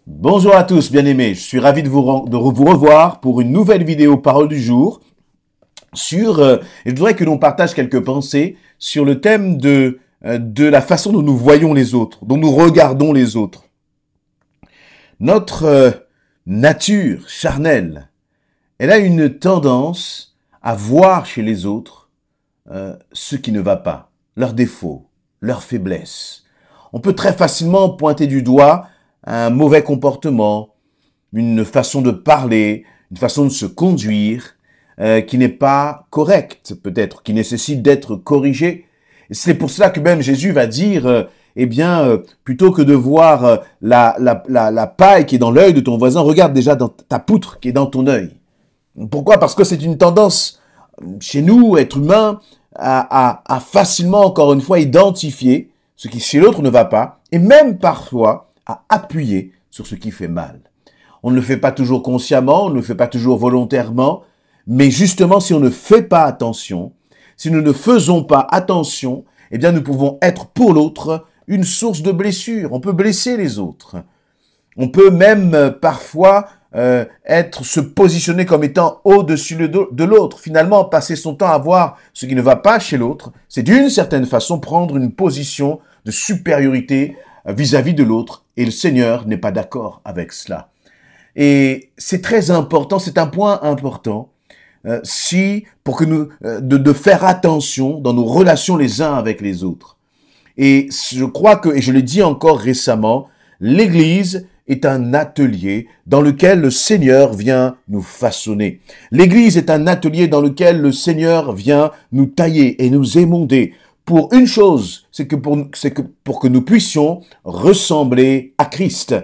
Bonjour à tous, bien-aimés. Je suis ravi de vous revoir pour une nouvelle vidéo Parole du jour et je voudrais que l'on partage quelques pensées sur le thème de la façon dont nous voyons les autres, dont nous regardons les autres. Notre nature charnelle, elle a une tendance à voir chez les autres ce qui ne va pas, leurs défauts, leurs faiblesses. On peut très facilement pointer du doigt un mauvais comportement, une façon de parler, une façon de se conduire qui n'est pas correcte, peut-être, qui nécessite d'être corrigée. Et c'est pour cela que même Jésus va dire, plutôt que de voir la paille qui est dans l'œil de ton voisin, regarde déjà dans ta poutre qui est dans ton œil. Pourquoi? Parce que c'est une tendance chez nous, êtres humains, à facilement, encore une fois, identifier ce qui chez l'autre ne va pas, et même parfois à appuyer sur ce qui fait mal. On ne le fait pas toujours consciemment, on ne le fait pas toujours volontairement, mais justement, si on ne fait pas attention, si nous ne faisons pas attention, eh bien, nous pouvons être pour l'autre une source de blessure. On peut blesser les autres. On peut même parfois se positionner comme étant au-dessus de l'autre. Finalement, passer son temps à voir ce qui ne va pas chez l'autre, c'est d'une certaine façon prendre une position de supériorité vis-à-vis de l'autre, et le Seigneur n'est pas d'accord avec cela. Et c'est très important, c'est un point important, de faire attention dans nos relations les uns avec les autres. Et je crois que, et je l'ai dit encore récemment, l'Église est un atelier dans lequel le Seigneur vient nous façonner. L'Église est un atelier dans lequel le Seigneur vient nous tailler et nous émonder. Pour une chose, c'est que pour que nous puissions ressembler à Christ.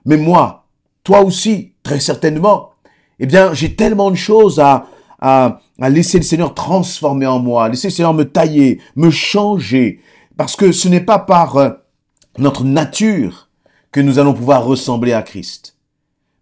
Mais moi, toi aussi, très certainement, eh bien, j'ai tellement de choses à laisser le Seigneur transformer en moi, laisser le Seigneur me tailler, me changer, parce que ce n'est pas par notre nature que nous allons pouvoir ressembler à Christ.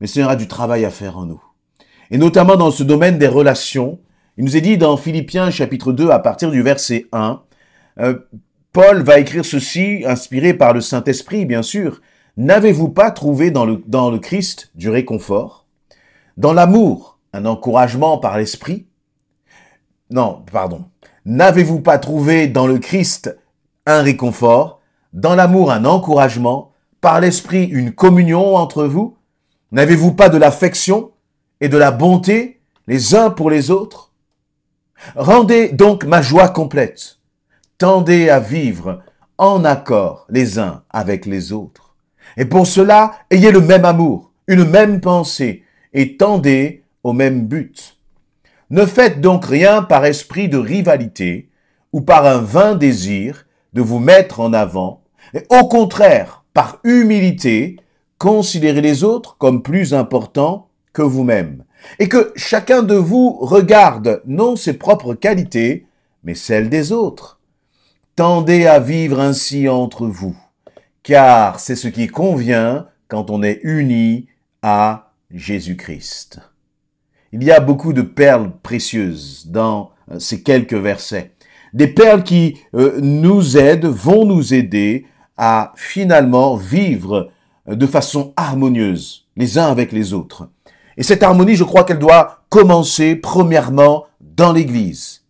Mais le Seigneur a du travail à faire en nous. Et notamment dans ce domaine des relations, il nous est dit dans Philippiens chapitre 2, à partir du verset 1, Paul va écrire ceci, inspiré par le Saint-Esprit, bien sûr. N'avez-vous pas trouvé dans le Christ du réconfort, dans l'amour un encouragement par l'Esprit? Non, pardon. N'avez-vous pas trouvé dans le Christ un réconfort, dans l'amour un encouragement, par l'Esprit une communion entre vous? N'avez-vous pas de l'affection et de la bonté les uns pour les autres? Rendez donc ma joie complète. Tendez à vivre en accord les uns avec les autres. Et pour cela, ayez le même amour, une même pensée, et tendez au même but. Ne faites donc rien par esprit de rivalité ou par un vain désir de vous mettre en avant, et au contraire, par humilité, considérez les autres comme plus importants que vous-même, et que chacun de vous regarde non ses propres qualités, mais celles des autres. Tendez à vivre ainsi entre vous, car c'est ce qui convient quand on est unis à Jésus-Christ. Il y a beaucoup de perles précieuses dans ces quelques versets. Des perles qui nous aident, vont nous aider à finalement vivre de façon harmonieuse, les uns avec les autres. Et cette harmonie, je crois qu'elle doit commencer premièrement dans l'Église.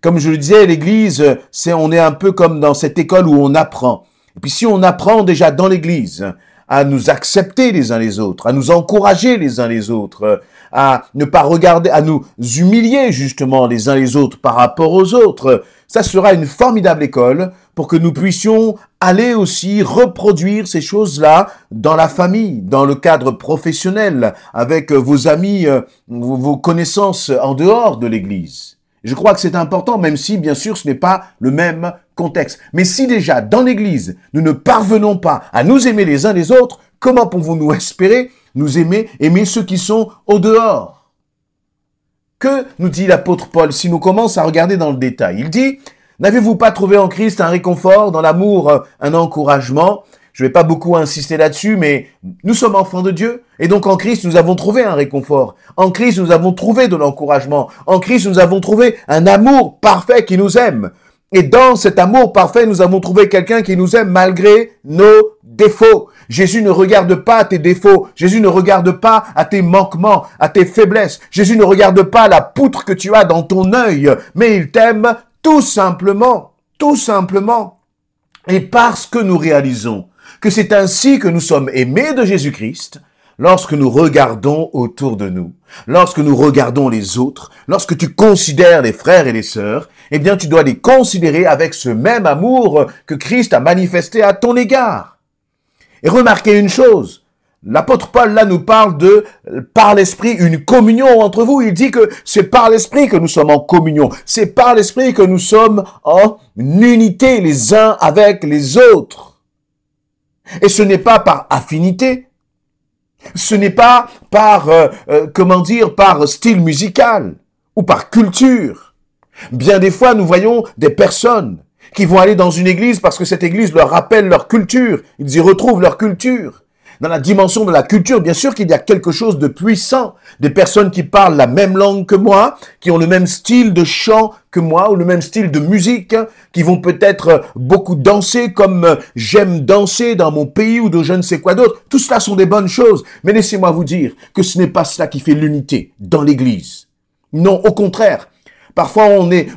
Comme je le disais, l'Église, on est un peu comme dans cette école où on apprend. Et puis si on apprend déjà dans l'Église à nous accepter les uns les autres, à nous encourager les uns les autres, à ne pas regarder, à nous humilier justement les uns les autres par rapport aux autres, ça sera une formidable école pour que nous puissions aller aussi reproduire ces choses-là dans la famille, dans le cadre professionnel, avec vos amis, vos connaissances en dehors de l'Église. Je crois que c'est important, même si, bien sûr, ce n'est pas le même contexte. Mais si déjà, dans l'Église, nous ne parvenons pas à nous aimer les uns les autres, comment pouvons-nous espérer nous aimer ceux qui sont au dehors? Que nous dit l'apôtre Paul si nous commençons à regarder dans le détail? Il dit, n'avez-vous pas trouvé en Christ un réconfort, dans l'amour un encouragement? Je ne vais pas beaucoup insister là-dessus, mais nous sommes enfants de Dieu. Et donc en Christ, nous avons trouvé un réconfort. En Christ, nous avons trouvé de l'encouragement. En Christ, nous avons trouvé un amour parfait qui nous aime. Et dans cet amour parfait, nous avons trouvé quelqu'un qui nous aime malgré nos défauts. Jésus ne regarde pas à tes défauts. Jésus ne regarde pas à tes manquements, à tes faiblesses. Jésus ne regarde pas la poutre que tu as dans ton œil, mais il t'aime tout simplement. Tout simplement. Et parce que nous réalisons que c'est ainsi que nous sommes aimés de Jésus-Christ, lorsque nous regardons autour de nous, lorsque nous regardons les autres, lorsque tu considères les frères et les sœurs, eh bien tu dois les considérer avec ce même amour que Christ a manifesté à ton égard. Et remarquez une chose, l'apôtre Paul là nous parle de, par l'Esprit, une communion entre vous. Il dit que c'est par l'Esprit que nous sommes en communion, c'est par l'Esprit que nous sommes en unité les uns avec les autres. Et ce n'est pas par affinité, ce n'est pas par, par style musical ou par culture. Bien des fois, nous voyons des personnes qui vont aller dans une église parce que cette église leur rappelle leur culture. Ils y retrouvent leur culture. Dans la dimension de la culture, bien sûr qu'il y a quelque chose de puissant. Des personnes qui parlent la même langue que moi, qui ont le même style de chant que moi, ou le même style de musique, qui vont peut-être beaucoup danser comme j'aime danser dans mon pays ou de je ne sais quoi d'autre. Tout cela sont des bonnes choses. Mais laissez-moi vous dire que ce n'est pas cela qui fait l'unité dans l'église. Non, au contraire. Parfois, on est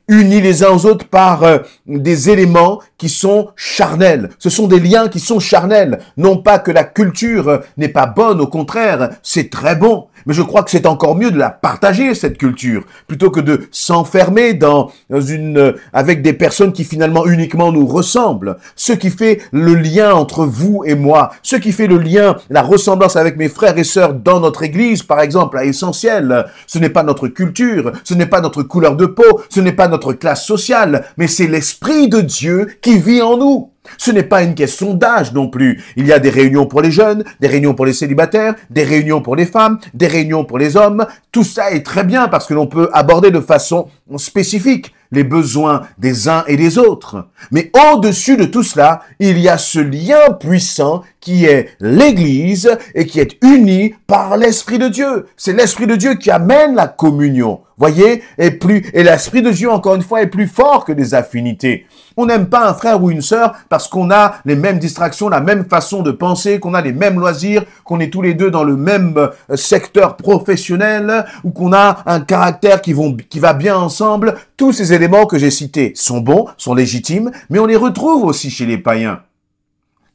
unis les uns aux autres par des éléments qui sont charnels. Ce sont des liens qui sont charnels. Non pas que la culture n'est pas bonne, au contraire, c'est très bon. Mais je crois que c'est encore mieux de la partager, cette culture, plutôt que de s'enfermer avec des personnes qui finalement uniquement nous ressemblent. Ce qui fait le lien entre vous et moi, ce qui fait le lien, la ressemblance avec mes frères et sœurs dans notre église, par exemple, à Essentiel, ce n'est pas notre culture, ce n'est pas notre couleur de peau, ce n'est pas notre classe sociale, mais c'est l'Esprit de Dieu qui vit en nous. Ce n'est pas une question d'âge non plus. Il y a des réunions pour les jeunes, des réunions pour les célibataires, des réunions pour les femmes, des réunions pour les hommes. Tout ça est très bien parce que l'on peut aborder de façon spécifique les besoins des uns et des autres. Mais au-dessus de tout cela, il y a ce lien puissant qui est l'Église et qui est uni par l'Esprit de Dieu. C'est l'Esprit de Dieu qui amène la communion. Voyez, et l'Esprit de Dieu, encore une fois, est plus fort que des affinités. On n'aime pas un frère ou une sœur parce qu'on a les mêmes distractions, la même façon de penser, qu'on a les mêmes loisirs, qu'on est tous les deux dans le même secteur professionnel, ou qu'on a un caractère qui va bien ensemble. Tous ces éléments que j'ai cités sont bons, sont légitimes, mais on les retrouve aussi chez les païens.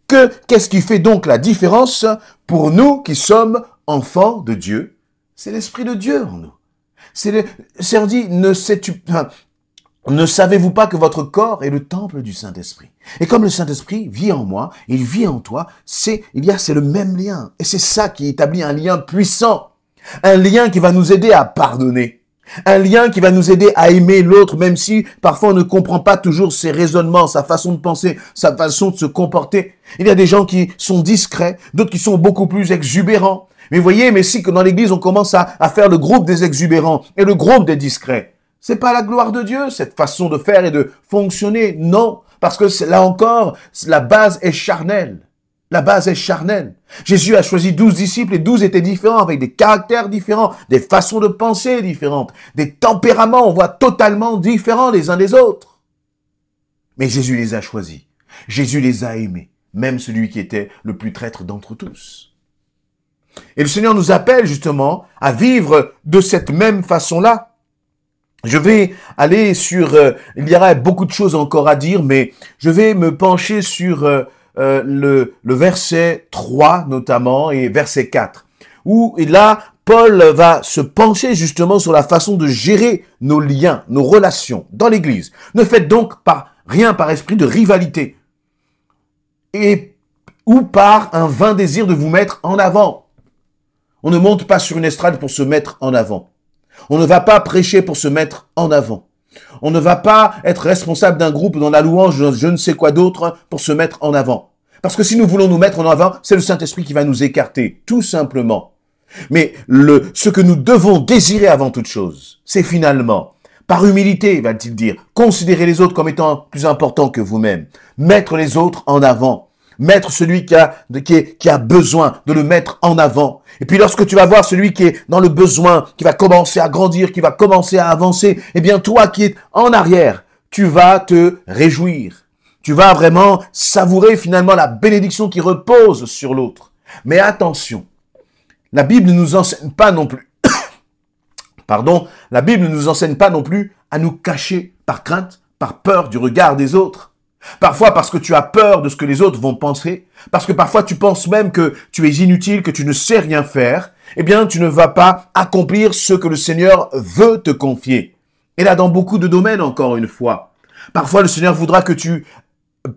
Qu'est-ce qui fait donc la différence pour nous qui sommes enfants de Dieu? C'est l'Esprit de Dieu en nous. On dit, ne savez-vous pas que votre corps est le temple du Saint-Esprit? Et comme le Saint-Esprit vit en moi, il vit en toi, c'est le même lien. Et c'est ça qui établit un lien puissant. Un lien qui va nous aider à pardonner. Un lien qui va nous aider à aimer l'autre, même si parfois on ne comprend pas toujours ses raisonnements, sa façon de penser, sa façon de se comporter. Il y a des gens qui sont discrets, d'autres qui sont beaucoup plus exubérants. Mais voyez, mais si que dans l'église on commence à faire le groupe des exubérants et le groupe des discrets, c'est pas la gloire de Dieu, cette façon de faire et de fonctionner. Non, parce que là encore, la base est charnelle. La base est charnelle. Jésus a choisi 12 disciples et 12 étaient différents, avec des caractères différents, des façons de penser différentes, des tempéraments, on voit totalement différents les uns des autres. Mais Jésus les a choisis. Jésus les a aimés, même celui qui était le plus traître d'entre tous. Et le Seigneur nous appelle justement à vivre de cette même façon-là. Je vais aller il y aura beaucoup de choses encore à dire, mais je vais me pencher sur le verset 3 notamment et verset 4, où là, Paul va se pencher justement sur la façon de gérer nos liens, nos relations dans l'Église. Ne faites donc rien par esprit de rivalité ou par un vain désir de vous mettre en avant. On ne monte pas sur une estrade pour se mettre en avant. On ne va pas prêcher pour se mettre en avant. On ne va pas être responsable d'un groupe dans la louange, je ne sais quoi d'autre, pour se mettre en avant. Parce que si nous voulons nous mettre en avant, c'est le Saint-Esprit qui va nous écarter, tout simplement. Mais ce que nous devons désirer avant toute chose, c'est finalement, par humilité, va-t-il dire, considérer les autres comme étant plus importants que vous-même, mettre les autres en avant. Mettre celui qui a besoin de le mettre en avant. Et puis lorsque tu vas voir celui qui est dans le besoin, qui va commencer à grandir, qui va commencer à avancer, eh bien toi qui es en arrière, tu vas te réjouir. Tu vas vraiment savourer finalement la bénédiction qui repose sur l'autre. Mais attention, la Bible ne nous enseigne pas non plus, la Bible ne nous enseigne pas non plus à nous cacher par crainte, par peur du regard des autres. Parfois parce que tu as peur de ce que les autres vont penser, parce que parfois tu penses même que tu es inutile, que tu ne sais rien faire, eh bien tu ne vas pas accomplir ce que le Seigneur veut te confier. Et là, dans beaucoup de domaines, encore une fois, parfois le Seigneur voudra que tu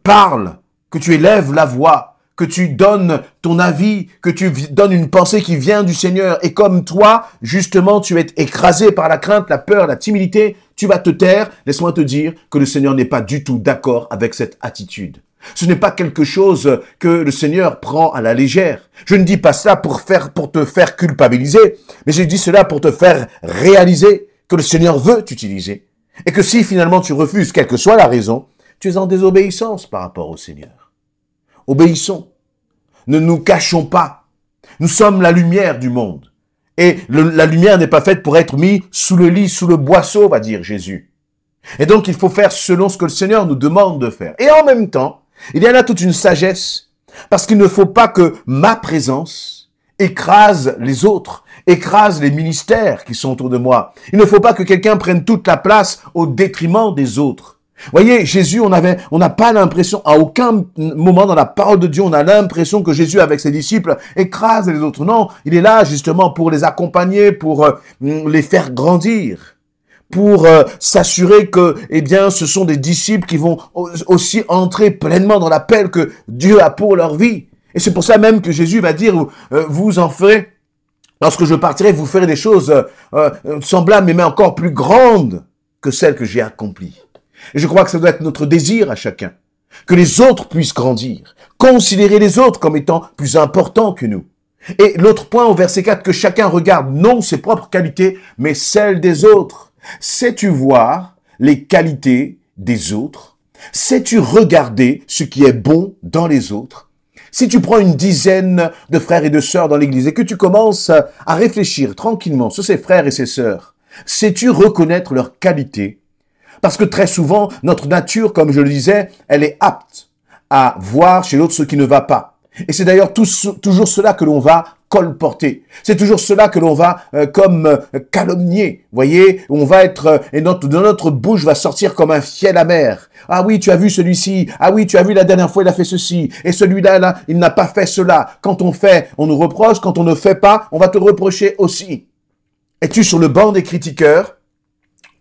parles, que tu élèves la voix, que tu donnes ton avis, que tu donnes une pensée qui vient du Seigneur. Et comme toi, justement, tu es écrasé par la crainte, la peur, la timidité, tu vas te taire. Laisse-moi te dire que le Seigneur n'est pas du tout d'accord avec cette attitude. Ce n'est pas quelque chose que le Seigneur prend à la légère. Je ne dis pas cela pour te faire culpabiliser, mais je dis cela pour te faire réaliser que le Seigneur veut t'utiliser. Et que si finalement tu refuses, quelle que soit la raison, tu es en désobéissance par rapport au Seigneur. Obéissons. Ne nous cachons pas. Nous sommes la lumière du monde. Et la lumière n'est pas faite pour être mise sous le lit, sous le boisseau, va dire Jésus. Et donc, il faut faire selon ce que le Seigneur nous demande de faire. Et en même temps, il y a là toute une sagesse. Parce qu'il ne faut pas que ma présence écrase les autres, écrase les ministères qui sont autour de moi. Il ne faut pas que quelqu'un prenne toute la place au détriment des autres. Voyez, Jésus, on n'a pas l'impression, à aucun moment dans la parole de Dieu, on a l'impression que Jésus, avec ses disciples, écrase les autres. Non, il est là justement pour les accompagner, pour les faire grandir, pour s'assurer que, eh bien, ce sont des disciples qui vont aussi entrer pleinement dans l'appel que Dieu a pour leur vie. Et c'est pour ça même que Jésus va dire, vous en ferez, lorsque je partirai, vous ferez des choses semblables, mais encore plus grandes que celles que j'ai accomplies. Et je crois que ça doit être notre désir à chacun, que les autres puissent grandir, considérer les autres comme étant plus importants que nous. Et l'autre point au verset 4, que chacun regarde non ses propres qualités, mais celles des autres. Sais-tu voir les qualités des autres? Sais-tu regarder ce qui est bon dans les autres? Si tu prends une dizaine de frères et de sœurs dans l'église et que tu commences à réfléchir tranquillement sur ces frères et ces sœurs, sais-tu reconnaître leurs qualités? Parce que très souvent, notre nature, comme je le disais, elle est apte à voir chez l'autre ce qui ne va pas. Et c'est d'ailleurs toujours cela que l'on va colporter. C'est toujours cela que l'on va calomnier. Voyez, on va être et dans notre bouche va sortir comme un fiel amer. Ah oui, tu as vu celui-ci. Ah oui, tu as vu la dernière fois il a fait ceci. Et celui-là, là, il n'a pas fait cela. Quand on fait, on nous reproche. Quand on ne fait pas, on va te reprocher aussi. Es-tu sur le banc des critiqueurs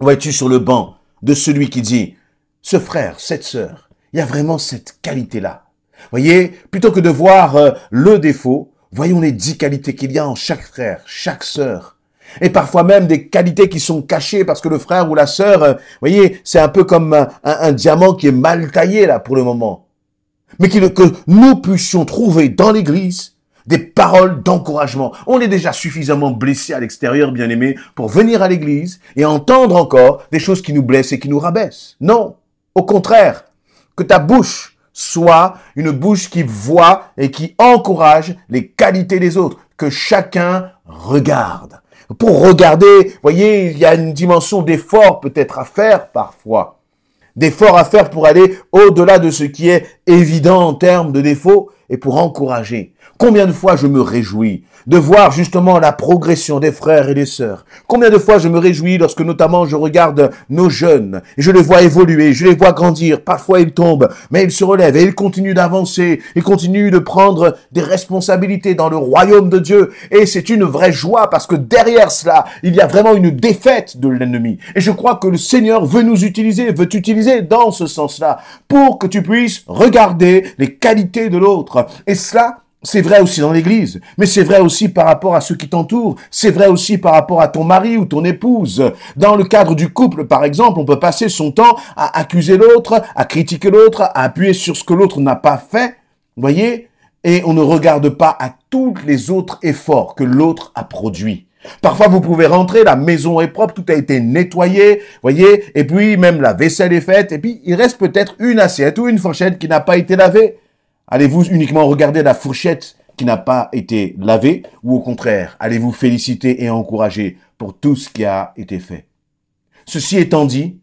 ou es-tu sur le banc de celui qui dit, ce frère, cette sœur, il y a vraiment cette qualité-là. Voyez, plutôt que de voir le défaut, voyons les 10 qualités qu'il y a en chaque frère, chaque sœur. Et parfois même des qualités qui sont cachées parce que le frère ou la sœur, voyez, c'est un peu comme un diamant qui est mal taillé là pour le moment. Mais que nous puissions trouver dans l'église des paroles d'encouragement. On est déjà suffisamment blessé à l'extérieur, bien-aimé, pour venir à l'église et entendre encore des choses qui nous blessent et qui nous rabaissent. Non, au contraire, que ta bouche soit une bouche qui voit et qui encourage les qualités des autres, que chacun regarde. Pour regarder, voyez, il y a une dimension d'effort peut-être à faire parfois. D'efforts à faire pour aller au-delà de ce qui est évident en termes de défauts et pour encourager. Combien de fois je me réjouis de voir justement la progression des frères et des sœurs. Combien de fois je me réjouis lorsque notamment je regarde nos jeunes et je les vois évoluer, je les vois grandir. Parfois ils tombent, mais ils se relèvent et ils continuent d'avancer. Ils continuent de prendre des responsabilités dans le royaume de Dieu. Et c'est une vraie joie parce que derrière cela, il y a vraiment une défaite de l'ennemi. Et je crois que le Seigneur veut nous utiliser, veut t'utiliser dans ce sens-là pour que tu puisses regarder les qualités de l'autre. Et cela, c'est vrai aussi dans l'église, mais c'est vrai aussi par rapport à ceux qui t'entourent, c'est vrai aussi par rapport à ton mari ou ton épouse. Dans le cadre du couple, par exemple, on peut passer son temps à accuser l'autre, à critiquer l'autre, à appuyer sur ce que l'autre n'a pas fait, voyez, et on ne regarde pas à tous les autres efforts que l'autre a produits. Parfois, vous pouvez rentrer, la maison est propre, tout a été nettoyé, voyez, et puis même la vaisselle est faite, et puis il reste peut-être une assiette ou une fourchette qui n'a pas été lavée. Allez-vous uniquement regarder la fourchette qui n'a pas été lavée ou au contraire, allez-vous féliciter et encourager pour tout ce qui a été fait? Ceci étant dit,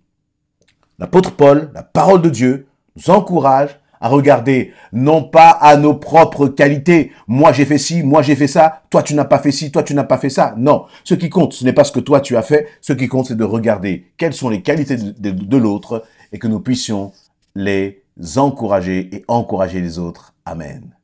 L'apôtre Paul, la parole de Dieu, nous encourage à regarder non pas à nos propres qualités. Moi, j'ai fait ci, moi, j'ai fait ça. Toi, tu n'as pas fait ci, toi, tu n'as pas fait ça. Non. Ce qui compte, ce n'est pas ce que toi, tu as fait. Ce qui compte, c'est de regarder quelles sont les qualités de l'autre et que nous puissions les encourager et encourager les autres. Amen.